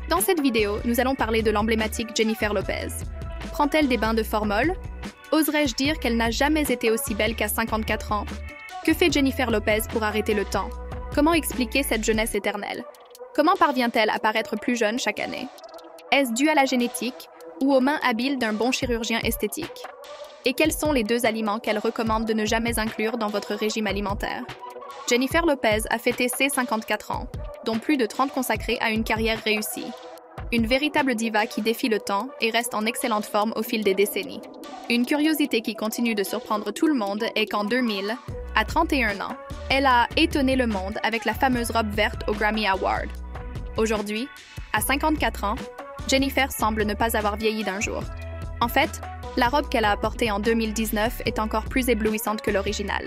Dans cette vidéo, nous allons parler de l'emblématique Jennifer Lopez. Prend-elle des bains de formol? Oserais-je dire qu'elle n'a jamais été aussi belle qu'à 54 ans? Que fait Jennifer Lopez pour arrêter le temps? Comment expliquer cette jeunesse éternelle? Comment parvient-elle à paraître plus jeune chaque année? Est-ce dû à la génétique ou aux mains habiles d'un bon chirurgien esthétique? Et quels sont les 2 aliments qu'elle recommande de ne jamais inclure dans votre régime alimentaire? Jennifer Lopez a fêté ses 54 ans, dont plus de 30 consacrés à une carrière réussie. Une véritable diva qui défie le temps et reste en excellente forme au fil des décennies. Une curiosité qui continue de surprendre tout le monde est qu'en 2000, à 31 ans, elle a étonné le monde avec la fameuse robe verte au Grammy Award. Aujourd'hui, à 54 ans, Jennifer semble ne pas avoir vieilli d'un jour. En fait, la robe qu'elle a portée en 2019 est encore plus éblouissante que l'original.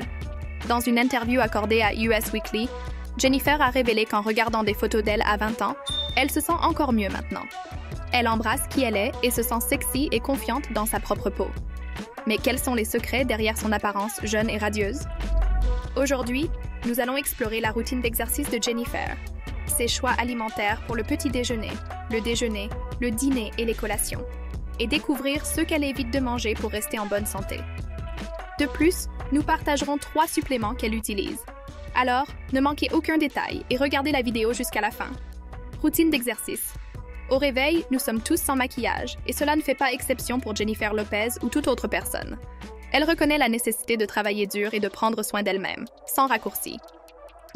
Dans une interview accordée à US Weekly, Jennifer a révélé qu'en regardant des photos d'elle à 20 ans, elle se sent encore mieux maintenant. Elle embrasse qui elle est et se sent sexy et confiante dans sa propre peau. Mais quels sont les secrets derrière son apparence jeune et radieuse? Aujourd'hui, nous allons explorer la routine d'exercice de Jennifer, ses choix alimentaires pour le petit déjeuner, le dîner et les collations, et découvrir ce qu'elle évite de manger pour rester en bonne santé. De plus, nous partagerons 3 suppléments qu'elle utilise. Alors, ne manquez aucun détail et regardez la vidéo jusqu'à la fin. Routine d'exercice. Au réveil, nous sommes tous sans maquillage, et cela ne fait pas exception pour Jennifer Lopez ou toute autre personne. Elle reconnaît la nécessité de travailler dur et de prendre soin d'elle-même, sans raccourci.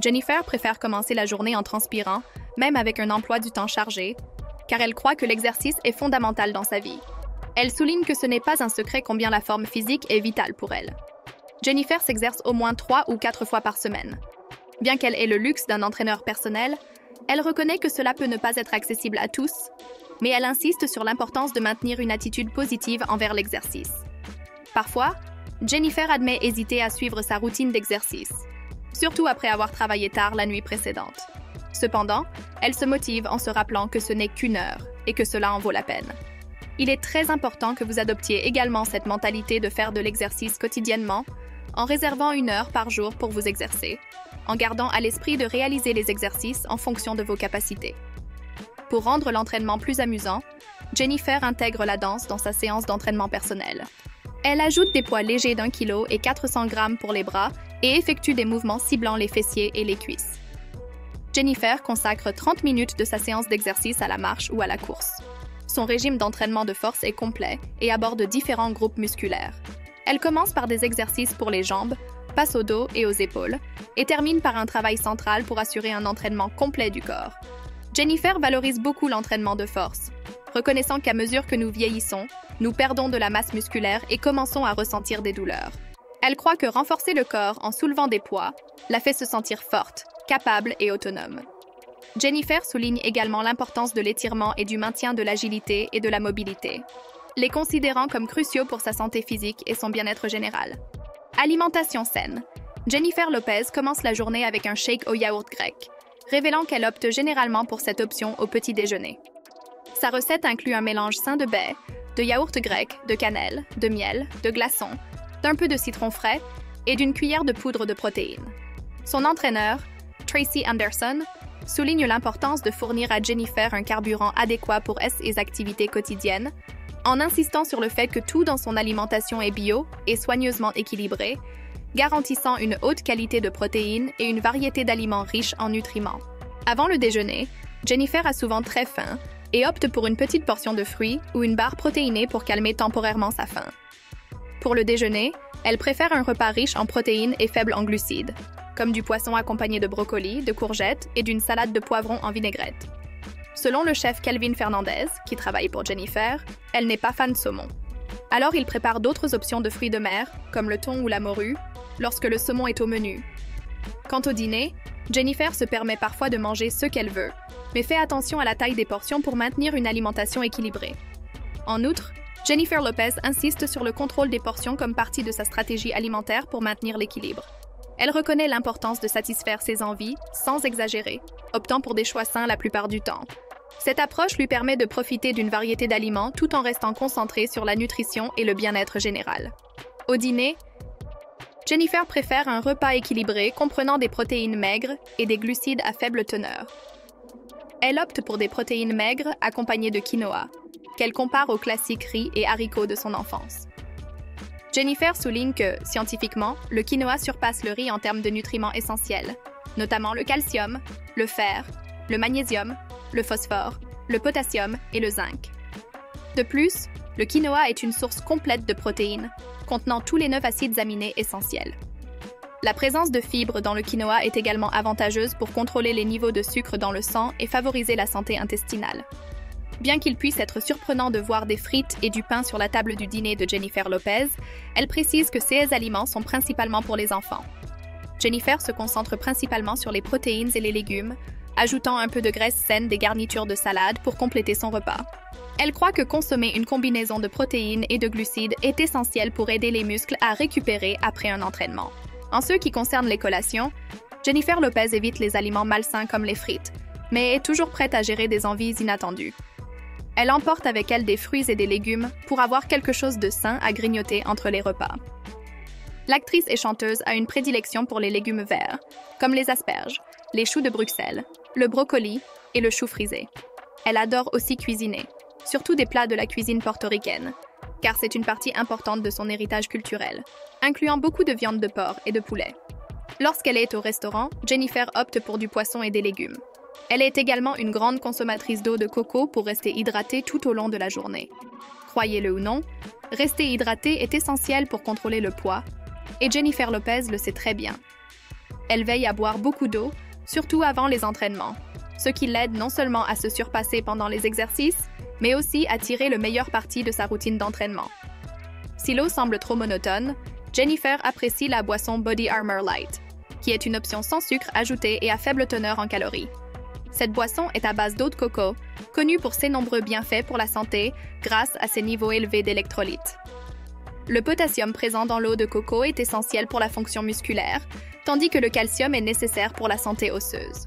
Jennifer préfère commencer la journée en transpirant, même avec un emploi du temps chargé, car elle croit que l'exercice est fondamental dans sa vie. Elle souligne que ce n'est pas un secret combien la forme physique est vitale pour elle. Jennifer s'exerce au moins 3 ou 4 fois par semaine. Bien qu'elle ait le luxe d'un entraîneur personnel, elle reconnaît que cela peut ne pas être accessible à tous, mais elle insiste sur l'importance de maintenir une attitude positive envers l'exercice. Parfois, Jennifer admet hésiter à suivre sa routine d'exercice, surtout après avoir travaillé tard la nuit précédente. Cependant, elle se motive en se rappelant que ce n'est qu'1 heure et que cela en vaut la peine. Il est très important que vous adoptiez également cette mentalité de faire de l'exercice quotidiennement, en réservant 1 heure par jour pour vous exercer, en gardant à l'esprit de réaliser les exercices en fonction de vos capacités. Pour rendre l'entraînement plus amusant, Jennifer intègre la danse dans sa séance d'entraînement personnel. Elle ajoute des poids légers d'1 kg et 400 g pour les bras et effectue des mouvements ciblant les fessiers et les cuisses. Jennifer consacre 30 minutes de sa séance d'exercice à la marche ou à la course. Son régime d'entraînement de force est complet et aborde différents groupes musculaires. Elle commence par des exercices pour les jambes, passe au dos et aux épaules, et termine par un travail central pour assurer un entraînement complet du corps. Jennifer valorise beaucoup l'entraînement de force, reconnaissant qu'à mesure que nous vieillissons, nous perdons de la masse musculaire et commençons à ressentir des douleurs. Elle croit que renforcer le corps en soulevant des poids la fait se sentir forte, capable et autonome. Jennifer souligne également l'importance de l'étirement et du maintien de l'agilité et de la mobilité, les considérant comme cruciaux pour sa santé physique et son bien-être général. Alimentation saine. Jennifer Lopez commence la journée avec un shake au yaourt grec, révélant qu'elle opte généralement pour cette option au petit déjeuner. Sa recette inclut un mélange sain de baies, de yaourt grec, de cannelle, de miel, de glaçons, d'un peu de citron frais et d'une cuillère de poudre de protéines. Son entraîneur, Tracy Anderson, souligne l'importance de fournir à Jennifer un carburant adéquat pour ses activités quotidiennes, en insistant sur le fait que tout dans son alimentation est bio et soigneusement équilibré, garantissant une haute qualité de protéines et une variété d'aliments riches en nutriments. Avant le déjeuner, Jennifer a souvent très faim et opte pour une petite portion de fruits ou une barre protéinée pour calmer temporairement sa faim. Pour le déjeuner, elle préfère un repas riche en protéines et faible en glucides, comme du poisson accompagné de brocolis, de courgettes et d'une salade de poivrons en vinaigrette. Selon le chef Kelvin Fernandez, qui travaille pour Jennifer, elle n'est pas fan de saumon. Alors il prépare d'autres options de fruits de mer, comme le thon ou la morue, lorsque le saumon est au menu. Quant au dîner, Jennifer se permet parfois de manger ce qu'elle veut, mais fait attention à la taille des portions pour maintenir une alimentation équilibrée. En outre, Jennifer Lopez insiste sur le contrôle des portions comme partie de sa stratégie alimentaire pour maintenir l'équilibre. Elle reconnaît l'importance de satisfaire ses envies sans exagérer, optant pour des choix sains la plupart du temps. Cette approche lui permet de profiter d'une variété d'aliments tout en restant concentrée sur la nutrition et le bien-être général. Au dîner, Jennifer préfère un repas équilibré comprenant des protéines maigres et des glucides à faible teneur. Elle opte pour des protéines maigres accompagnées de quinoa, qu'elle compare aux classiques riz et haricots de son enfance. Jennifer souligne que, scientifiquement, le quinoa surpasse le riz en termes de nutriments essentiels, notamment le calcium, le fer, le magnésium, le phosphore, le potassium et le zinc. De plus, le quinoa est une source complète de protéines, contenant tous les 9 acides aminés essentiels. La présence de fibres dans le quinoa est également avantageuse pour contrôler les niveaux de sucre dans le sang et favoriser la santé intestinale. Bien qu'il puisse être surprenant de voir des frites et du pain sur la table du dîner de Jennifer Lopez, elle précise que ces aliments sont principalement pour les enfants. Jennifer se concentre principalement sur les protéines et les légumes, ajoutant un peu de graisse saine des garnitures de salade pour compléter son repas. Elle croit que consommer une combinaison de protéines et de glucides est essentiel pour aider les muscles à récupérer après un entraînement. En ce qui concerne les collations, Jennifer Lopez évite les aliments malsains comme les frites, mais est toujours prête à gérer des envies inattendues. Elle emporte avec elle des fruits et des légumes pour avoir quelque chose de sain à grignoter entre les repas. L'actrice et chanteuse a une prédilection pour les légumes verts, comme les asperges, les choux de Bruxelles, le brocoli et le chou frisé. Elle adore aussi cuisiner, surtout des plats de la cuisine portoricaine, car c'est une partie importante de son héritage culturel, incluant beaucoup de viande de porc et de poulet. Lorsqu'elle est au restaurant, Jennifer opte pour du poisson et des légumes. Elle est également une grande consommatrice d'eau de coco pour rester hydratée tout au long de la journée. Croyez-le ou non, rester hydratée est essentiel pour contrôler le poids, et Jennifer Lopez le sait très bien. Elle veille à boire beaucoup d'eau, surtout avant les entraînements, ce qui l'aide non seulement à se surpasser pendant les exercices, mais aussi à tirer le meilleur parti de sa routine d'entraînement. Si l'eau semble trop monotone, Jennifer apprécie la boisson Body Armor Light, qui est une option sans sucre ajouté et à faible teneur en calories. Cette boisson est à base d'eau de coco, connue pour ses nombreux bienfaits pour la santé grâce à ses niveaux élevés d'électrolytes. Le potassium présent dans l'eau de coco est essentiel pour la fonction musculaire, tandis que le calcium est nécessaire pour la santé osseuse.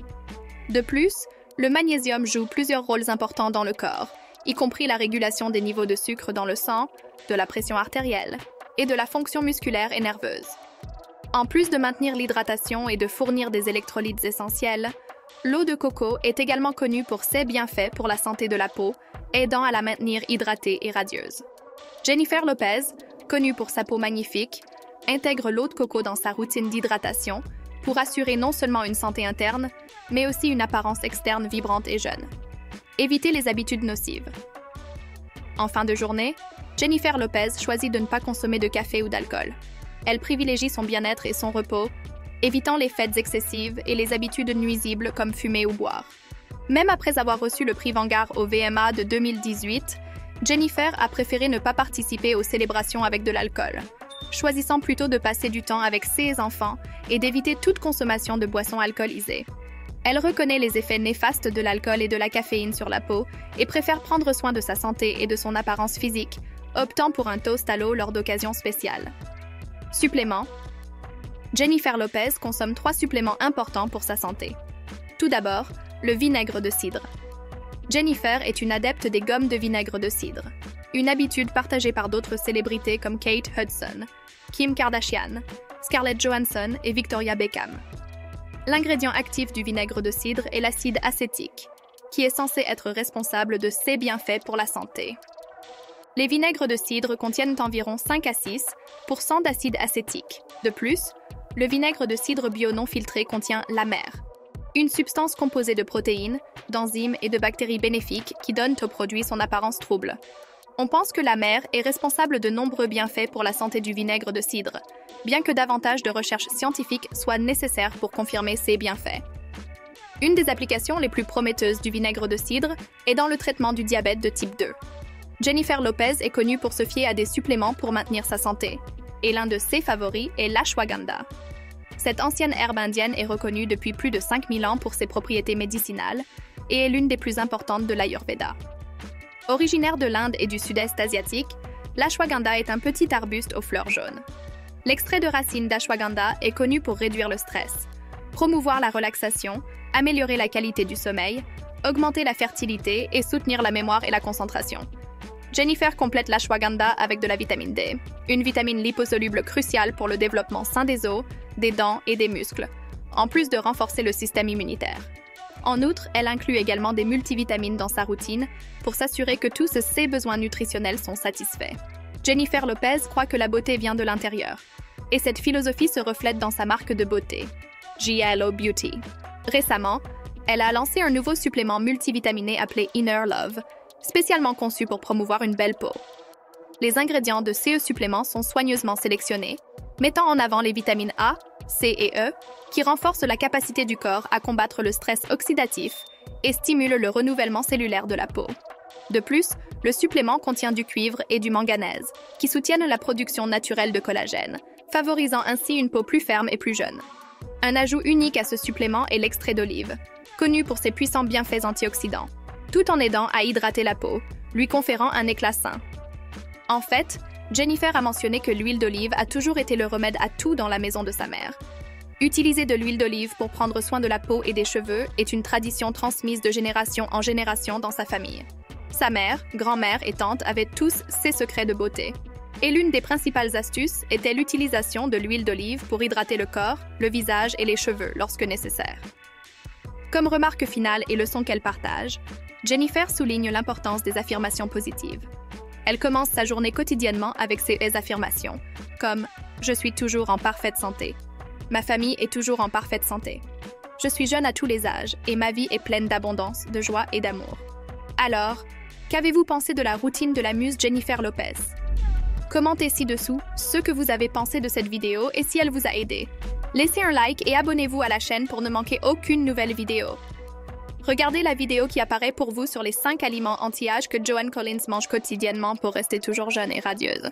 De plus, le magnésium joue plusieurs rôles importants dans le corps, y compris la régulation des niveaux de sucre dans le sang, de la pression artérielle et de la fonction musculaire et nerveuse. En plus de maintenir l'hydratation et de fournir des électrolytes essentiels, l'eau de coco est également connue pour ses bienfaits pour la santé de la peau, aidant à la maintenir hydratée et radieuse. Jennifer Lopez, connue pour sa peau magnifique, intègre l'eau de coco dans sa routine d'hydratation pour assurer non seulement une santé interne, mais aussi une apparence externe vibrante et jeune. Évitez les habitudes nocives. En fin de journée, Jennifer Lopez choisit de ne pas consommer de café ou d'alcool. Elle privilégie son bien-être et son repos, évitant les fêtes excessives et les habitudes nuisibles comme fumer ou boire. Même après avoir reçu le prix Vanguard au VMA de 2018, Jennifer a préféré ne pas participer aux célébrations avec de l'alcool, choisissant plutôt de passer du temps avec ses enfants et d'éviter toute consommation de boissons alcoolisées. Elle reconnaît les effets néfastes de l'alcool et de la caféine sur la peau et préfère prendre soin de sa santé et de son apparence physique, optant pour un toast à l'eau lors d'occasions spéciales. Suppléments. Jennifer Lopez consomme 3 suppléments importants pour sa santé. Tout d'abord, le vinaigre de cidre. Jennifer est une adepte des gommes de vinaigre de cidre, une habitude partagée par d'autres célébrités comme Kate Hudson, Kim Kardashian, Scarlett Johansson et Victoria Beckham. L'ingrédient actif du vinaigre de cidre est l'acide acétique, qui est censé être responsable de ses bienfaits pour la santé. Les vinaigres de cidre contiennent environ 5 à 6% d'acide acétique. De plus, le vinaigre de cidre bio non filtré contient l'amer, une substance composée de protéines, d'enzymes et de bactéries bénéfiques qui donnent au produit son apparence trouble. On pense que l'amer est responsable de nombreux bienfaits pour la santé du vinaigre de cidre, bien que davantage de recherches scientifiques soient nécessaires pour confirmer ces bienfaits. Une des applications les plus prometteuses du vinaigre de cidre est dans le traitement du diabète de type 2. Jennifer Lopez est connue pour se fier à des suppléments pour maintenir sa santé, et l'un de ses favoris est l'ashwagandha. Cette ancienne herbe indienne est reconnue depuis plus de 5000 ans pour ses propriétés médicinales et est l'une des plus importantes de l'Ayurveda. Originaire de l'Inde et du sud-est asiatique, l'ashwagandha est un petit arbuste aux fleurs jaunes. L'extrait de racine d'ashwagandha est connu pour réduire le stress, promouvoir la relaxation, améliorer la qualité du sommeil, augmenter la fertilité et soutenir la mémoire et la concentration. Jennifer complète l'ashwagandha avec de la vitamine D, une vitamine liposoluble cruciale pour le développement sain des os, des dents et des muscles, en plus de renforcer le système immunitaire. En outre, elle inclut également des multivitamines dans sa routine pour s'assurer que tous ses besoins nutritionnels sont satisfaits. Jennifer Lopez croit que la beauté vient de l'intérieur, et cette philosophie se reflète dans sa marque de beauté, JLO Beauty. Récemment, elle a lancé un nouveau supplément multivitaminé appelé Inner Love, spécialement conçu pour promouvoir une belle peau. Les ingrédients de ce supplément sont soigneusement sélectionnés, mettant en avant les vitamines A, C et E, qui renforcent la capacité du corps à combattre le stress oxydatif et stimulent le renouvellement cellulaire de la peau. De plus, le supplément contient du cuivre et du manganèse, qui soutiennent la production naturelle de collagène, favorisant ainsi une peau plus ferme et plus jeune. Un ajout unique à ce supplément est l'extrait d'olive, connu pour ses puissants bienfaits antioxydants, tout en aidant à hydrater la peau, lui conférant un éclat sain. En fait, Jennifer a mentionné que l'huile d'olive a toujours été le remède à tout dans la maison de sa mère. Utiliser de l'huile d'olive pour prendre soin de la peau et des cheveux est une tradition transmise de génération en génération dans sa famille. Sa mère, grand-mère et tante avaient tous ses secrets de beauté. Et l'une des principales astuces était l'utilisation de l'huile d'olive pour hydrater le corps, le visage et les cheveux lorsque nécessaire. Comme remarque finale et leçon qu'elle partage, Jennifer souligne l'importance des affirmations positives. Elle commence sa journée quotidiennement avec ces affirmations, comme « Je suis toujours en parfaite santé »,« Ma famille est toujours en parfaite santé »,« Je suis jeune à tous les âges et ma vie est pleine d'abondance, de joie et d'amour ». Alors, qu'avez-vous pensé de la routine de la muse Jennifer Lopez? Commentez ci-dessous ce que vous avez pensé de cette vidéo et si elle vous a aidé. Laissez un like et abonnez-vous à la chaîne pour ne manquer aucune nouvelle vidéo. Regardez la vidéo qui apparaît pour vous sur les 5 aliments anti-âge que Joan Collins mange quotidiennement pour rester toujours jeune et radieuse.